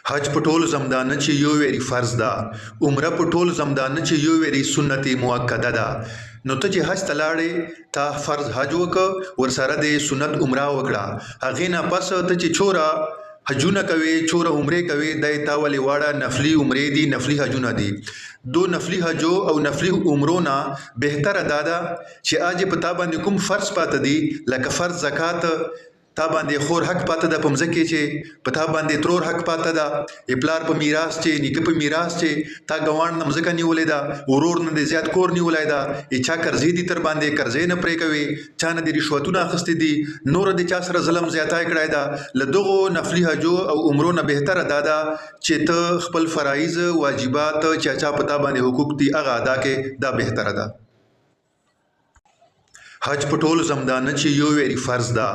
حج په ټولو زمدانه چې یو ویری فرض ده، عمره په ټولو زمدانه چې یو ویری سنت مؤکده ده. نو ته چې حج ته لاړې، تا فرض حج وکړه، ورسره د سنت عمره وکړه. هغې نه پس ته چې چوره حجونه کوي، چوره عمرې کوي، دی تا ولې واړه نفلي عمرې دي، نفلي حجونه دي. دو نفلي حجو او نفلي عمرو نه بهتره دا ده چې اج په تا باندې کوم فرض پاته دي، لکه فرض زکات تا باندې خور حق پاته ده، په مځکې چې په تا باندې ترور حق پاته ده، پلار په میراث چې نیکه په میراث چې تا ګوان نه مځکه نیولې ده، ورور نه دې زیات کور نیولی ده، چا قرضې دي تر باندې قرضې نه پرې کوي، چا نه دې رشوتونه اخیستې دي، نور دې چا سره ظلم زیاتی کړی ده. له دغو نفلي حجو او عمرو نه بهتره دا ده چې ته خپل فرایض واجبات چې چا په تا باندې حقوق دي هغه ادا کړې، دا بهتره ده. حج په ټولو زمدانه چې یو ویری فرض ده،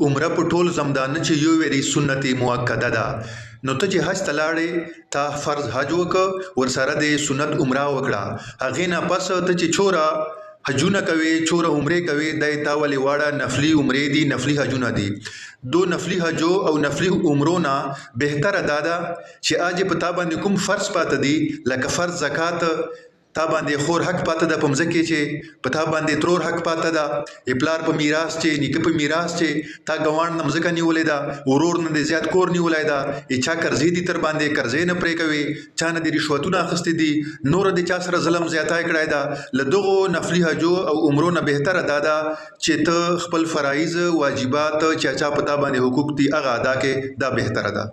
عمره په ټولو زمدانه چې یو ویری سنت مؤکده ده. نو ته چې حج ته لاړې، تا فرض حج وکړه، ورسره د سنت عمره وکړه. هغې نه پس ته چې چوره حجونه کوي، چوره عمرې کوي، دی تا ولې واړه نفلي عمرې دي، نفلي حجونه دي. دو نفلي حجو او نفلي عمرو نه بهتره دا ده چې اج په تا باندې کوم فرض پاته دي، لکه فرض زکات تا باندې خور حق پاته ده، په مځکې چې په تا باندې ترور حق پاته ده، پلار په میراث چې نیکه په میراث چې تا ګوان نه مځکه نیولې ده، ورور نه دې زیات کور نیولی ده، چا قرضې دي تر باندې قرضې نه پرې کوي، چا نه دې رشوتونه اخیستې دي، نور دې چا سره ظلم زیاتی کړی ده. له دغو نفلي حجو او عمرو نه بهتره دا ده چې ته خپل فرایض واجبات چې چا په تا باندې حقوق دي هغه ادا کړې، دا بهتره ده.